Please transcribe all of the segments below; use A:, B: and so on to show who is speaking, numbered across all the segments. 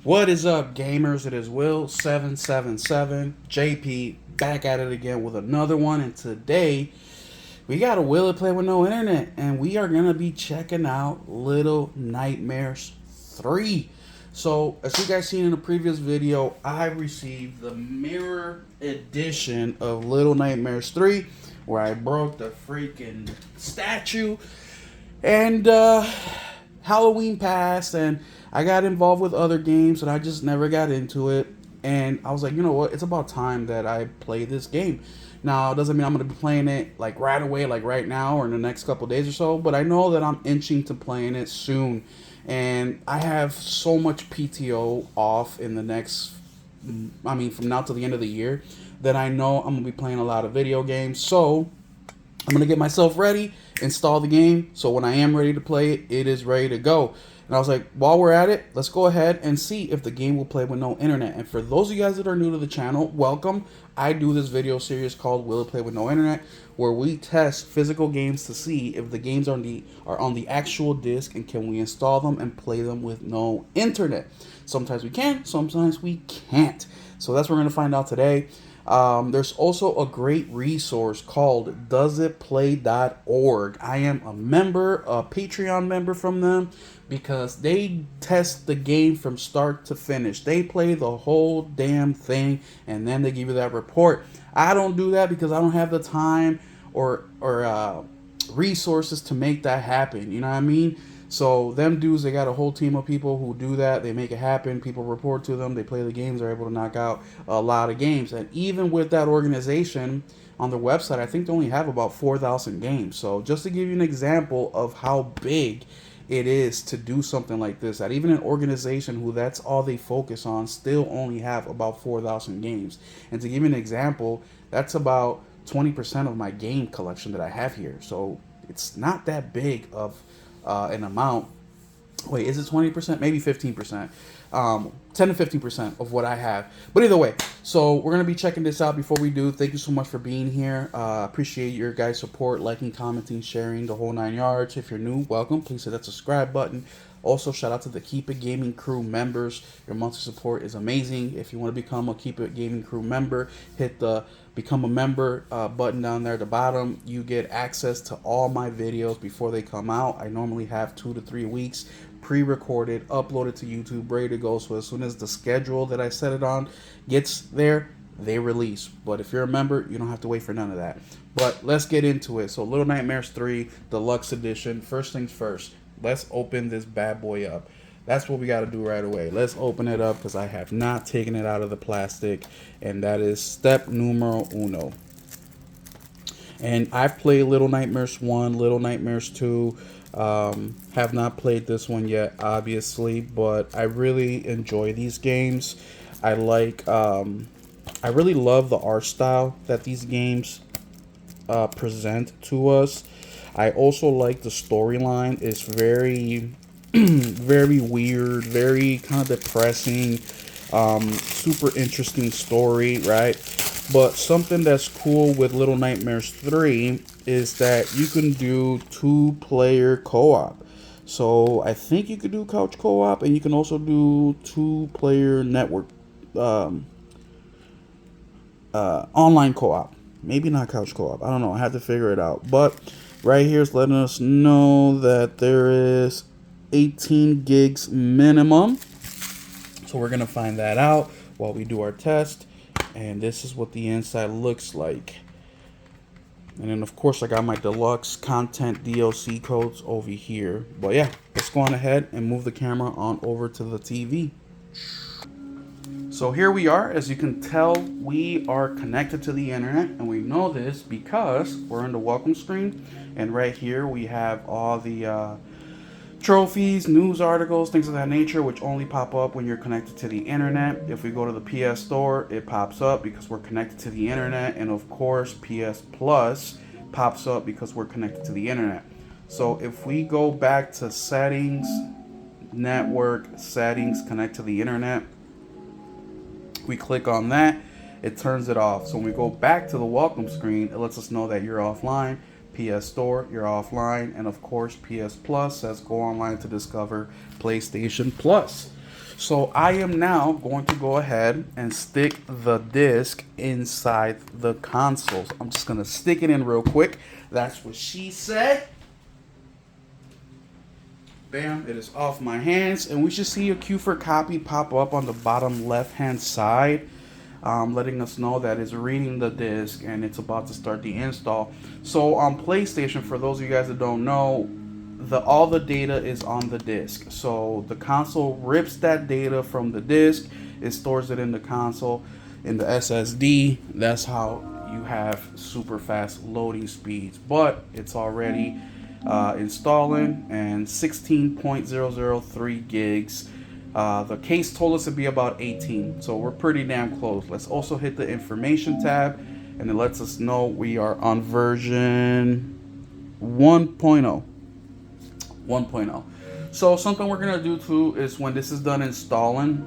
A: What is up, gamers? It is Will777 JP back at it again with another one. And today we got a Will It Play with No Internet, and we are gonna be checking out Little Nightmares 3. So, as you guys seen in the previous video, I received the mirror edition of Little Nightmares 3, where I broke the freaking statue. And Halloween passed, and I got involved with other games, and I just never got into it. And I was like, you know what? It's about time that I play this game. Now, it doesn't mean I'm going to be playing it like right away, like right now or in the next couple days or so, but I know that I'm inching to playing it soon. And I have so much PTO off in the next, from now to the end of the year, that I know I'm going to be playing a lot of video games. So I'm going to get myself ready, install the game, so when I am ready to play it, it is ready to go. And I was like, while we're at it, let's go ahead and see if the game will play with no internet. And for those of you guys that are new to the channel, welcome. I do this video series called Will It Play with No Internet, where we test physical games to see if the games are on the actual disc and can we install them and play them with no internet. Sometimes we can, sometimes we can't. So that's what we're going to find out today. There's also a great resource called doesitplay.org. I am a member, a Patreon member from them, because they test the game from start to finish. They play the whole damn thing and then they give you that report. I don't do that because I don't have the time or resources to make that happen. You know what I mean? So them dudes, they got a whole team of people who do that. They make it happen. People report to them. They play the games. They're able to knock out a lot of games. And even with that organization on their website, I think they only have about 4,000 games. So just to give you an example of how big it is to do something like this, that even an organization who that's all they focus on still only have about 4,000 games. And to give you an example, that's about 20% of my game collection that I have here. So it's not that big of an amount. Wait, is it 20%? Maybe 15%. 10 to 15% of what I have. But either way, so we're going to be checking this out. Before we do, thank you so much for being here. Appreciate your guys' support, liking, commenting, sharing, the whole 9 yards. If you're new, welcome. Please hit that subscribe button. Also, shout out to the Keep It Gaming Crew members. Your monthly support is amazing. If you want to become a Keep It Gaming Crew member, hit the Become a Member button down there at the bottom. You get access to all my videos before they come out. I normally have 2 to 3 weeks pre-recorded, uploaded to YouTube, ready to go. So as soon as the schedule that I set it on gets there, they release. But if you're a member, you don't have to wait for none of that. But let's get into it. So Little Nightmares 3 Deluxe Edition. First things first, let's open this bad boy up. That's what we got to do right away. Let's open it up because I have not taken it out of the plastic. And that is step numero uno. And I've played Little Nightmares 1, Little Nightmares 2. Have not played this one yet, obviously, but I really enjoy these games. I really love the art style that these games present to us. I also like the storyline. It's very, very weird, very kind of depressing, super interesting story, right? But something that's cool with Little Nightmares 3 is that you can do 2-player co-op. So I think you could do couch co-op, and you can also do 2-player network online co-op. Maybe not couch co-op. I don't know. I have to figure it out. But right here is letting us know that there is 18 gigs minimum. So we're going to find that out while we do our test. And this is what the inside looks like. And then, of course, I got my deluxe content DLC codes over here. But yeah, let's go on ahead and move the camera on over to the TV. So here we are. As you can tell, we are connected to the internet. And we know this because we're in the welcome screen. And right here we have all the trophies, news articles, things of that nature, which only pop up when you're connected to the internet. If we go to the PS Store, it pops up because we're connected to the internet. And of course, PS Plus pops up because we're connected to the internet. So if we go back to settings, network, settings, connect to the internet, we click on that, it turns it off. So when we go back to the welcome screen, it lets us know that you're offline. PS Store, you're offline, and of course PS Plus says go online to discover PlayStation Plus. So I am now going to go ahead and stick the disc inside the console. So I'm just going to stick it in real quick. That's what she said. Bam, it is off my hands. And we should see a queue for copy pop up on the bottom left-hand side, letting us know that it's reading the disc and it's about to start the install. So on PlayStation, for those of you guys that don't know, all the data is on the disc. So the console rips that data from the disc, it stores it in the console, in the SSD. That's how you have super fast loading speeds. But it's already installing, and 16.003 gigs. The case told us to be about 18, so we're pretty damn close. Let's also hit the information tab, and it lets us know we are on version 1.0. 1.0. So something we're gonna do too is when this is done installing,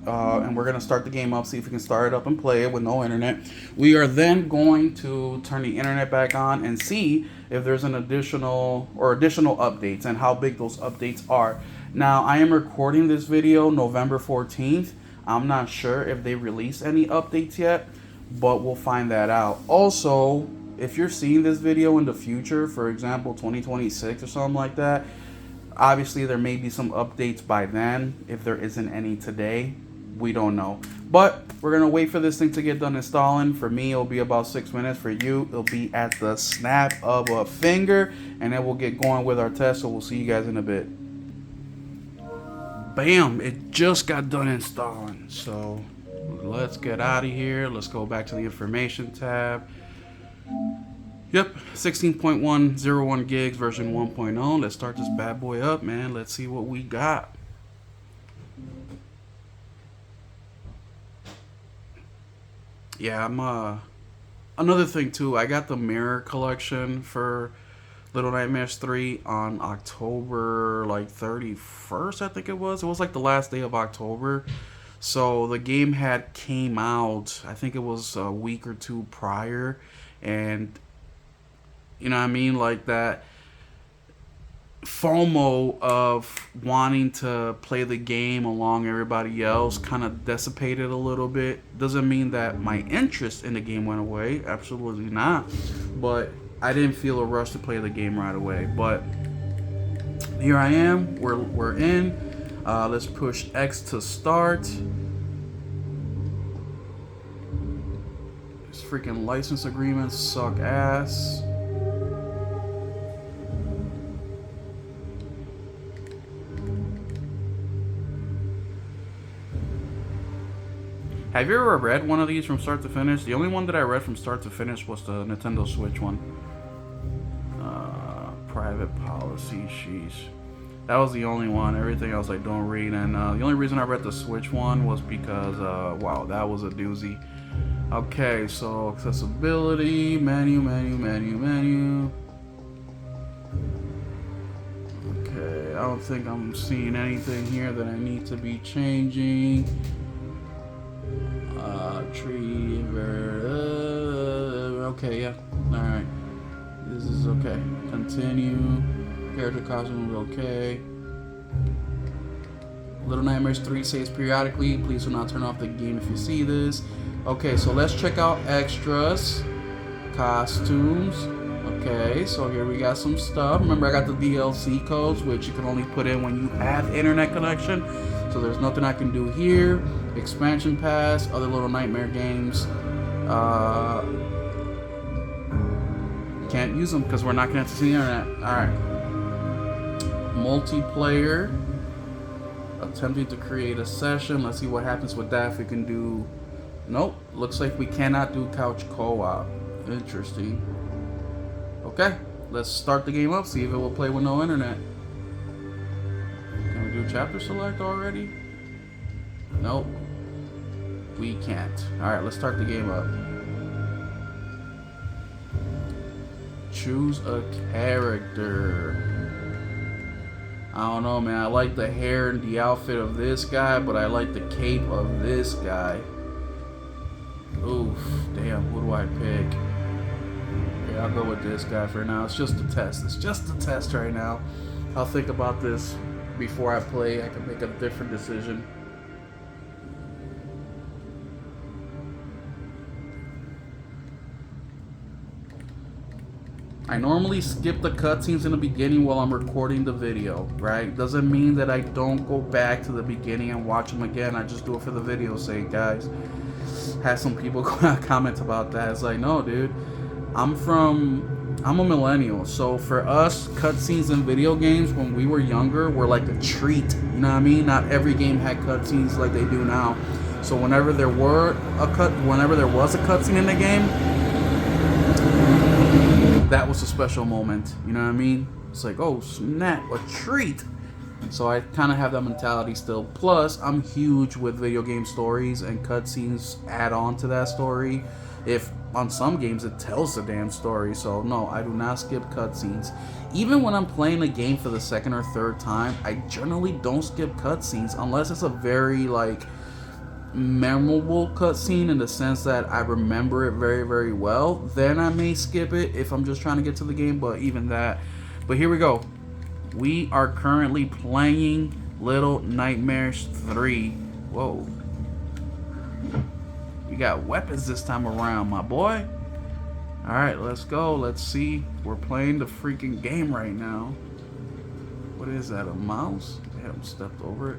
A: and we're gonna start the game up, see if we can start it up and play it with no internet. We are then going to turn the internet back on and see if there's an additional updates and how big those updates are. Now I am recording this video November 14th. I'm not sure if they released any updates yet, but we'll find that out. Also, if you're seeing this video in the future, for example 2026 or something like that, obviously there may be some updates by then. If there isn't any today, we don't know. But we're gonna wait for this thing to get done installing. For me, it'll be about 6 minutes. For you, it'll be at the snap of a finger, and then we'll get going with our test. So we'll see you guys in a bit. Bam, it just got done installing. So let's get out of here. Let's go back to the information tab. Yep, 16.101 gigs, version 1.0. Let's start this bad boy up, man. Let's see what we got. Yeah, another thing too, I got the mirror collection for Little Nightmares 3 on October like 31st, I think it was. It was like the last day of October. So the game had came out, I think it was a week or two prior, and you know what I mean, like that FOMO of wanting to play the game along everybody else kind of dissipated a little bit. Doesn't mean that my interest in the game went away, absolutely not, but I didn't feel a rush to play the game right away. But here I am, we're in. Let's push X to start. These freaking license agreements suck ass. Have you ever read one of these from start to finish? The only one that I read from start to finish was the Nintendo Switch one. Private policy, sheesh. That was the only one. Everything else I don't read. And the only reason I read the Switch one was because, wow, that was a doozy. Okay, so accessibility, menu. Okay, I don't think I'm seeing anything here that I need to be changing. Okay, yeah. Alright. This is okay. Continue. Character costume is okay. Little Nightmares 3 saves periodically. Please do not turn off the game if you see this. Okay, so let's check out extras. Costumes. Okay, so here we got some stuff. Remember, I got the DLC codes, which you can only put in when you have internet connection. So there's nothing I can do here. Expansion pass, other Little Nightmare games. Can't use them because we're not connected to the internet. Alright. Multiplayer. Attempting to create a session. Let's see what happens with that. If we can do... Nope. Looks like we cannot do couch co-op. Interesting. Okay. Let's start the game up. See if it will play with no internet. Can we do chapter select already? Nope. We can't. Alright, let's start the game up. Choose a character. I don't know, man. I like the hair and the outfit of this guy, but I like the cape of this guy. Oof. Damn, who do I pick? Yeah, I'll go with this guy for now. It's just a test. It's just a test right now. I'll think about this before I play. I can make a different decision. I normally skip the cutscenes in the beginning while I'm recording the video, right? Doesn't mean that I don't go back to the beginning and watch them again. I just do it for the video's sake, guys. Had some people comment about that. It's like, no, dude. I'm a millennial, so for us, cutscenes in video games when we were younger were like a treat. You know what I mean? Not every game had cutscenes like they do now. So whenever there was a cutscene in the game, that was a special moment. You know what I mean? It's like, oh snap, a treat. So I kind of have that mentality still. Plus, I'm huge with video game stories, and cutscenes add on to that story. If on some games it tells the damn story. So no, I do not skip cutscenes. Even when I'm playing a game for the second or third time, I generally don't skip cutscenes unless it's a very like memorable cutscene in the sense that I remember it very, very well. Then I may skip it if I'm just trying to get to the game, but even that. But here we go. We are currently playing Little Nightmares 3. Whoa. We got weapons this time around, my boy. Alright, let's go. Let's see. We're playing the freaking game right now. What is that, a mouse? Damn, stepped over it.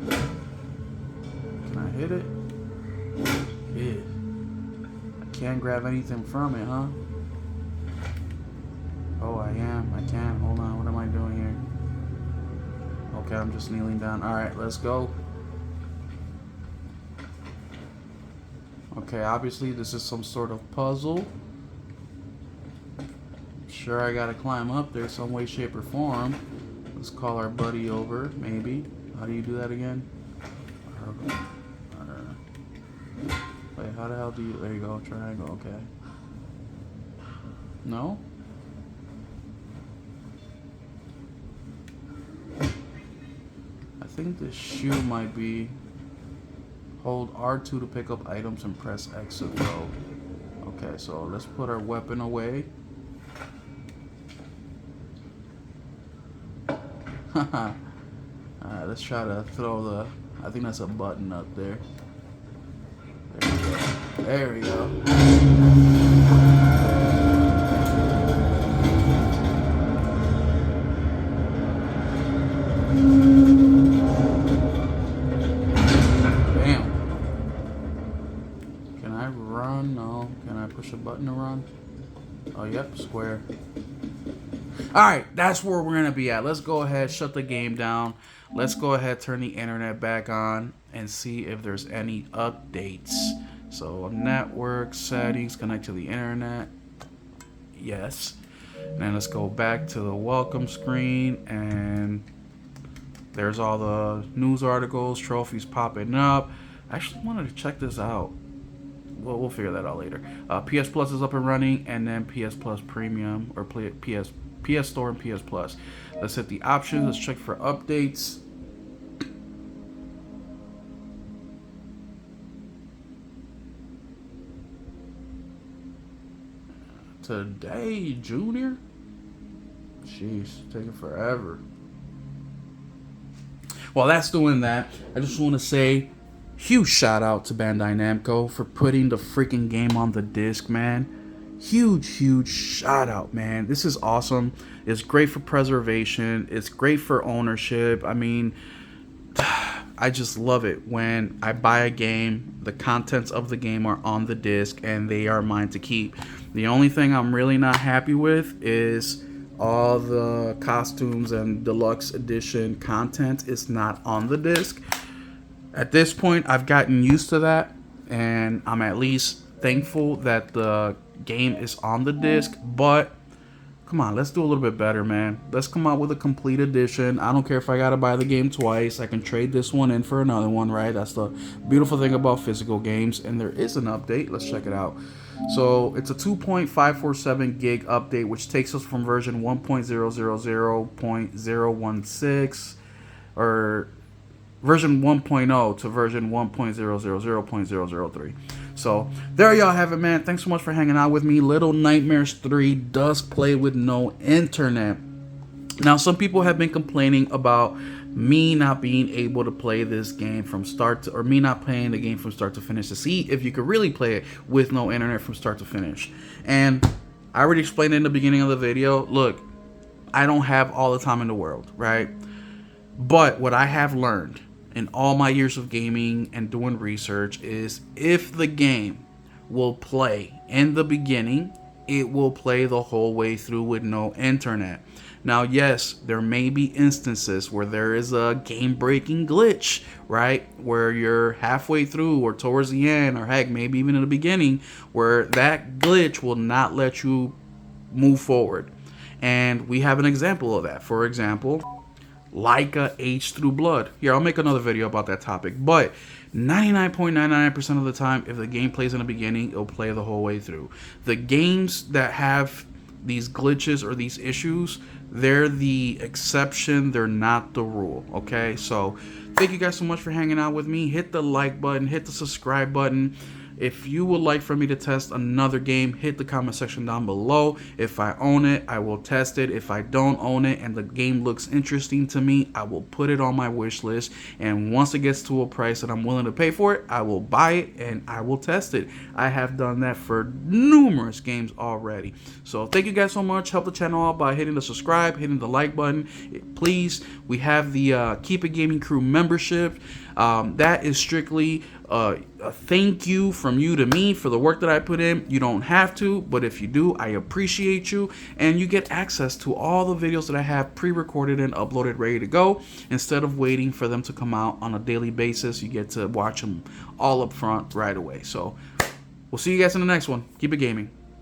A: Can I hit it? Yeah. I can't grab anything from it, huh? Oh, I am. I can. Hold on. What am I doing here? Okay, I'm just kneeling down. Alright, let's go. Okay, obviously this is some sort of puzzle. Sure, I gotta climb up there some way, shape, or form. Let's call our buddy over, maybe. How do you do that again? Wait, how the hell do you... There you go, triangle, okay. No? I think this shoe might be... Hold R2 to pick up items and press X to throw. Okay, so let's put our weapon away. Haha. Alright, let's try to throw the... I think that's a button up there. There we go. Bam. Can I run? No. Can I push a button to run? Oh, yep, square. Alright, that's where we're going to be at. Let's go ahead, shut the game down. Let's go ahead, turn the internet back on and see if there's any updates. So, network settings, connect to the internet. Yes. And then let's go back to the welcome screen, and there's all the news articles, trophies popping up. I actually wanted to check this out. Well, we'll figure that out later. PS Plus is up and running, and then PS Plus Premium, or PS Store and PS Plus. Let's hit the options. Let's check for updates. Today, Junior? Jeez, taking forever. While that's doing that, I just want to say huge shout out to Bandai Namco for putting the freaking game on the disc, man. Huge shout out, man. This is awesome. It's great for preservation. It's great for ownership. I mean, I just love it when I buy a game, the contents of the game are on the disc and they are mine to keep. The only thing I'm really not happy with is all the costumes and deluxe edition content is not on the disc. At this point, I've gotten used to that, and I'm at least thankful that the game is on the disc. But come on, let's do a little bit better, man. Let's come out with a complete edition. I don't care if I gotta buy the game twice. I can trade this one in for another one, right? That's the beautiful thing about physical games. And there is an update. Let's check it out. So it's a 2.547 gig update, which takes us from version 1.000.016 or version 1.0 to version 1.000.003. So there y'all have it, man. Thanks so much for hanging out with me. Little Nightmares 3 does play with no internet. Now, some people have been complaining about me not being able to play this game from start to, or me not playing the game from start to finish to see if you could really play it with no internet from start to finish. And I already explained it in the beginning of the video. Look, I don't have all the time in the world, right? But what I have learned in all my years of gaming and doing research is if the game will play in the beginning, it will play the whole way through with no internet. Now, yes, there may be instances where there is a game-breaking glitch, right? Where you're halfway through or towards the end, or heck, maybe even in the beginning, where that glitch will not let you move forward. And we have an example of that. For example, like Age Through Blood. Here, I'll make another video about that topic. But 99.99% of the time, if the game plays in the beginning, it'll play the whole way through. The games that have these glitches or these issues, they're the exception, they're not the rule, okay? So thank you guys so much for hanging out with me. Hit the like button, hit the subscribe button. If you would like for me to test another game, hit the comment section down below. If I own it, I will test it. If I don't own it and the game looks interesting to me, I will put it on my wish list. And once it gets to a price that I'm willing to pay for it, I will buy it and I will test it. I have done that for numerous games already. So thank you guys so much. Help the channel out by hitting the subscribe, hitting the like button. Please, we have the Keep It Gaming Crew membership. That is strictly a thank you from you to me for the work that I put in. You don't have to, but if you do, I appreciate you, and you get access to all the videos that I have pre-recorded and uploaded ready to go. Instead of waiting for them to come out on a daily basis, you get to watch them all up front right away. So we'll see you guys in the next one. Keep it gaming.